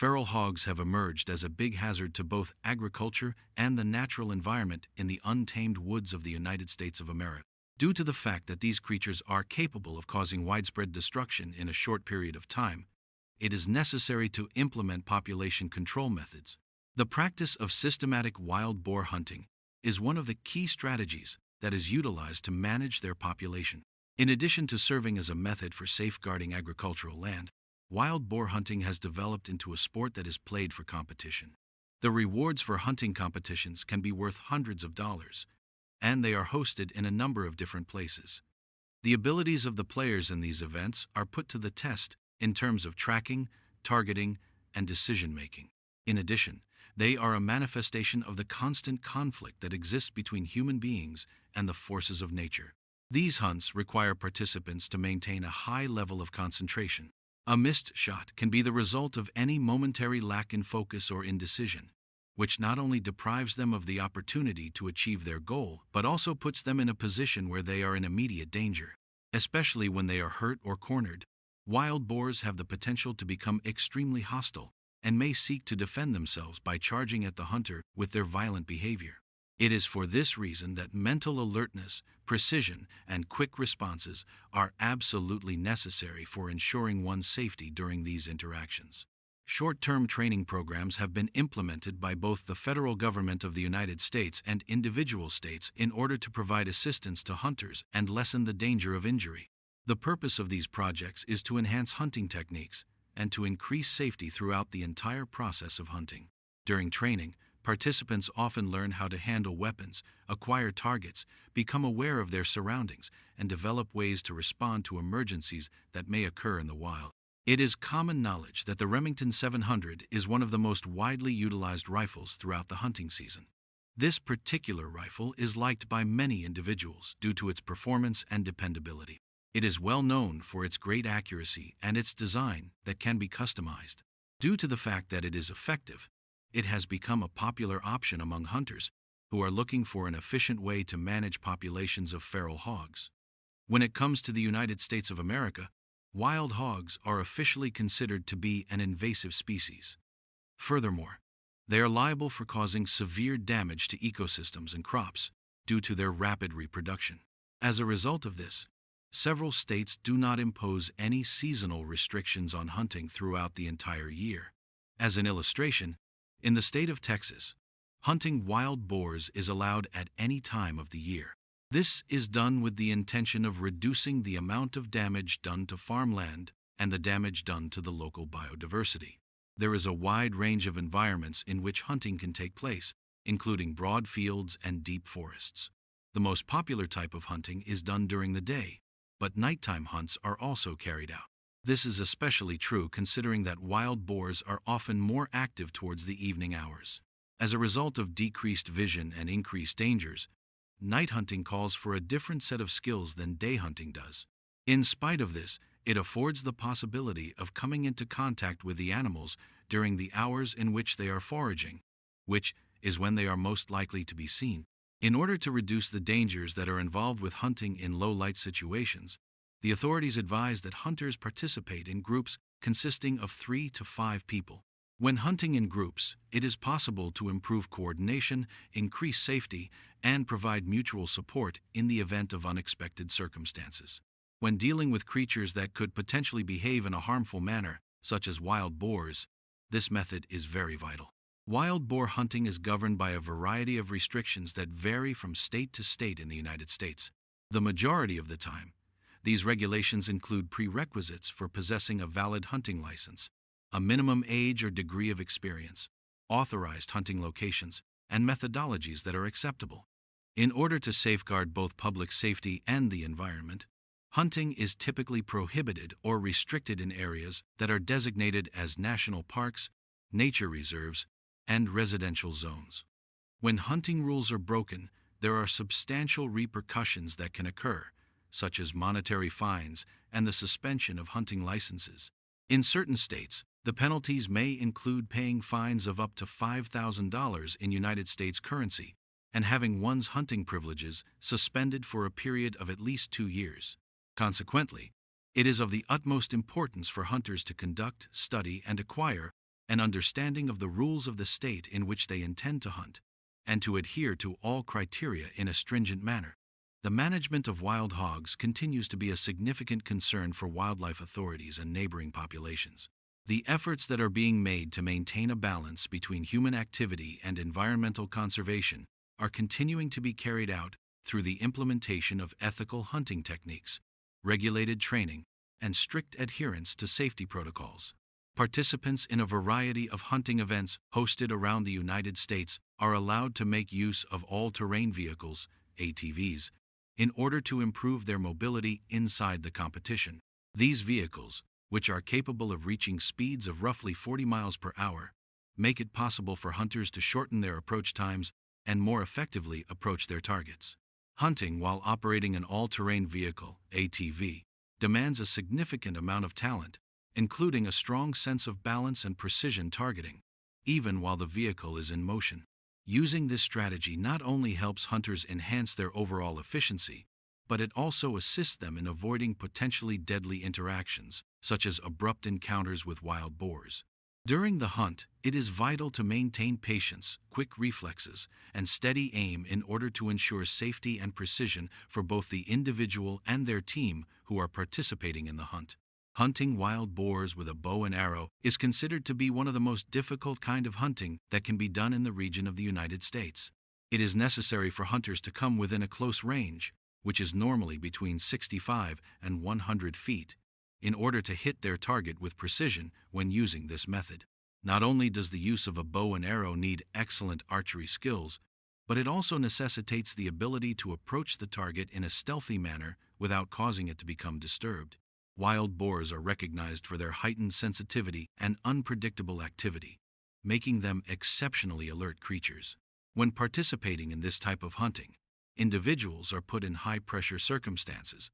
Feral hogs have emerged as a big hazard to both agriculture and the natural environment in the untamed woods of the United States of America. Due to the fact that these creatures are capable of causing widespread destruction in a short period of time, it is necessary to implement population control methods. The practice of systematic wild boar hunting is one of the key strategies that is utilized to manage their population. In addition to serving as a method for safeguarding agricultural land, wild boar hunting has developed into a sport that is played for competition. The rewards for hunting competitions can be worth hundreds of dollars, and they are hosted in a number of different places. The abilities of the players in these events are put to the test in terms of tracking, targeting, and decision-making. In addition, they are a manifestation of the constant conflict that exists between human beings and the forces of nature. These hunts require participants to maintain a high level of concentration. A missed shot can be the result of any momentary lack in focus or indecision, which not only deprives them of the opportunity to achieve their goal, but also puts them in a position where they are in immediate danger. Especially when they are hurt or cornered, wild boars have the potential to become extremely hostile and may seek to defend themselves by charging at the hunter with their violent behavior. It is for this reason that mental alertness, precision, and quick responses are absolutely necessary for ensuring one's safety during these interactions. Short-term training programs have been implemented by both the federal government of the United States and individual states in order to provide assistance to hunters and lessen the danger of injury. The purpose of these projects is to enhance hunting techniques and to increase safety throughout the entire process of hunting. During training, participants often learn how to handle weapons, acquire targets, become aware of their surroundings, and develop ways to respond to emergencies that may occur in the wild. It is common knowledge that the Remington 700 is one of the most widely utilized rifles throughout the hunting season. This particular rifle is liked by many individuals due to its performance and dependability. It is well known for its great accuracy and its design that can be customized. Due to the fact that it is effective, it has become a popular option among hunters who are looking for an efficient way to manage populations of feral hogs. When it comes to the United States of America, wild hogs are officially considered to be an invasive species. Furthermore, they are liable for causing severe damage to ecosystems and crops due to their rapid reproduction. As a result of this, several states do not impose any seasonal restrictions on hunting throughout the entire year. As an illustration, in the state of Texas, hunting wild boars is allowed at any time of the year. This is done with the intention of reducing the amount of damage done to farmland and the damage done to the local biodiversity. There is a wide range of environments in which hunting can take place, including broad fields and deep forests. The most popular type of hunting is done during the day, but nighttime hunts are also carried out. This is especially true considering that wild boars are often more active towards the evening hours. As a result of decreased vision and increased dangers, night hunting calls for a different set of skills than day hunting does. In spite of this, it affords the possibility of coming into contact with the animals during the hours in which they are foraging, which is when they are most likely to be seen. In order to reduce the dangers that are involved with hunting in low-light situations, the authorities advise that hunters participate in groups consisting of 3 to 5 people. When hunting in groups, it is possible to improve coordination, increase safety, and provide mutual support in the event of unexpected circumstances. When dealing with creatures that could potentially behave in a harmful manner, such as wild boars, this method is very vital. Wild boar hunting is governed by a variety of restrictions that vary from state to state in the United States. The majority of the time, these regulations include prerequisites for possessing a valid hunting license, a minimum age or degree of experience, authorized hunting locations, and methodologies that are acceptable. In order to safeguard both public safety and the environment, hunting is typically prohibited or restricted in areas that are designated as national parks, nature reserves, and residential zones. When hunting rules are broken, there are substantial repercussions that can occur, such as monetary fines and the suspension of hunting licenses. In certain states, the penalties may include paying fines of up to $5,000 in United States currency and having one's hunting privileges suspended for a period of at least 2 years. Consequently, it is of the utmost importance for hunters to conduct, study, and acquire an understanding of the rules of the state in which they intend to hunt, and to adhere to all criteria in a stringent manner. The management of wild hogs continues to be a significant concern for wildlife authorities and neighboring populations. The efforts that are being made to maintain a balance between human activity and environmental conservation are continuing to be carried out through the implementation of ethical hunting techniques, regulated training, and strict adherence to safety protocols. Participants in a variety of hunting events hosted around the United States are allowed to make use of all-terrain vehicles, ATVs, in order to improve their mobility inside the competition. These vehicles, which are capable of reaching speeds of roughly 40 miles per hour, make it possible for hunters to shorten their approach times and more effectively approach their targets. Hunting while operating an all-terrain vehicle, ATV, demands a significant amount of talent, including a strong sense of balance and precision targeting, even while the vehicle is in motion. Using this strategy not only helps hunters enhance their overall efficiency, but it also assists them in avoiding potentially deadly interactions, such as abrupt encounters with wild boars. During the hunt, it is vital to maintain patience, quick reflexes, and steady aim in order to ensure safety and precision for both the individual and their team who are participating in the hunt. Hunting wild boars with a bow and arrow is considered to be one of the most difficult kind of hunting that can be done in the region of the United States. It is necessary for hunters to come within a close range, which is normally between 65 and 100 feet, in order to hit their target with precision when using this method. Not only does the use of a bow and arrow need excellent archery skills, but it also necessitates the ability to approach the target in a stealthy manner without causing it to become disturbed. Wild boars are recognized for their heightened sensitivity and unpredictable activity, making them exceptionally alert creatures. When participating in this type of hunting, individuals are put in high-pressure circumstances,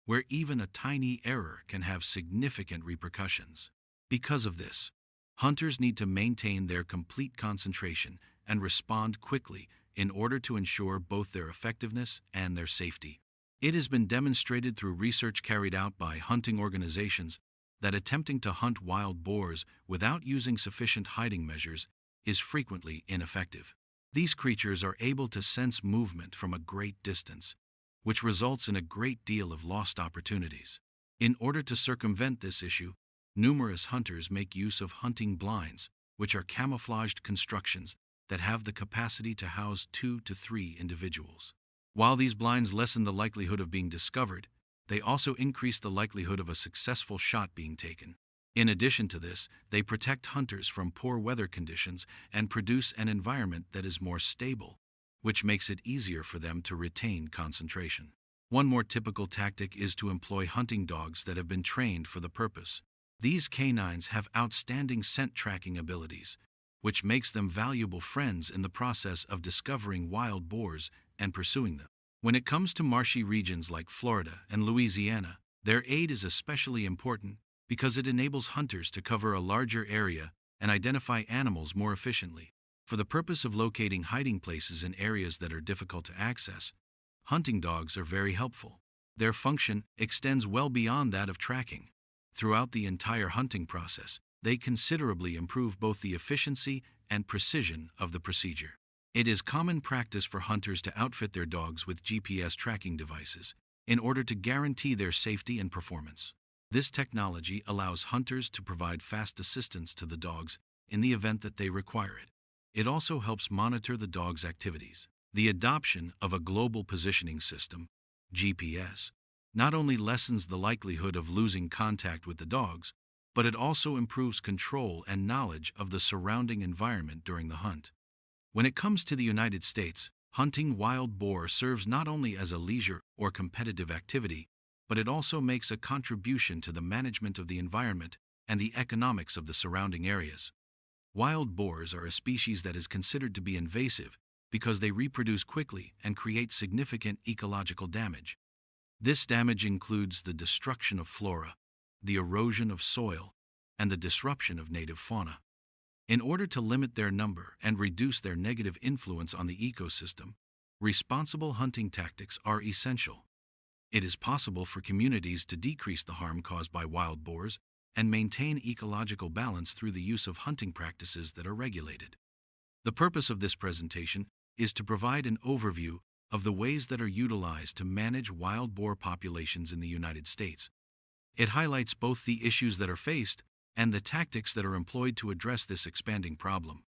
where even a tiny error can have significant repercussions. Because of this, hunters need to maintain their complete concentration and respond quickly in order to ensure both their effectiveness and their safety. It has been demonstrated through research carried out by hunting organizations that attempting to hunt wild boars without using sufficient hiding measures is frequently ineffective. These creatures are able to sense movement from a great distance, which results in a great deal of lost opportunities. In order to circumvent this issue, numerous hunters make use of hunting blinds, which are camouflaged constructions that have the capacity to house 2 to 3 individuals. While these blinds lessen the likelihood of being discovered, they also increase the likelihood of a successful shot being taken. In addition to this, they protect hunters from poor weather conditions and produce an environment that is more stable, which makes it easier for them to retain concentration. One more typical tactic is to employ hunting dogs that have been trained for the purpose. These canines have outstanding scent tracking abilities, which makes them valuable friends in the process of discovering wild boars and pursuing them. When it comes to marshy regions like Florida and Louisiana, their aid is especially important because it enables hunters to cover a larger area and identify animals more efficiently. For the purpose of locating hiding places in areas that are difficult to access, hunting dogs are very helpful. Their function extends well beyond that of tracking. Throughout the entire hunting process, they considerably improve both the efficiency and precision of the procedure. It is common practice for hunters to outfit their dogs with GPS tracking devices in order to guarantee their safety and performance. This technology allows hunters to provide fast assistance to the dogs in the event that they require it. It also helps monitor the dog's activities. The adoption of a global positioning system, GPS, not only lessens the likelihood of losing contact with the dogs, but it also improves control and knowledge of the surrounding environment during the hunt. When it comes to the United States, hunting wild boar serves not only as a leisure or competitive activity, but it also makes a contribution to the management of the environment and the economics of the surrounding areas. Wild boars are a species that is considered to be invasive because they reproduce quickly and create significant ecological damage. This damage includes the destruction of flora, the erosion of soil, and the disruption of native fauna. In order to limit their number and reduce their negative influence on the ecosystem, responsible hunting tactics are essential. It is possible for communities to decrease the harm caused by wild boars and maintain ecological balance through the use of hunting practices that are regulated. The purpose of this presentation is to provide an overview of the ways that are utilized to manage wild boar populations in the United States. It highlights both the issues that are faced and the tactics that are employed to address this expanding problem.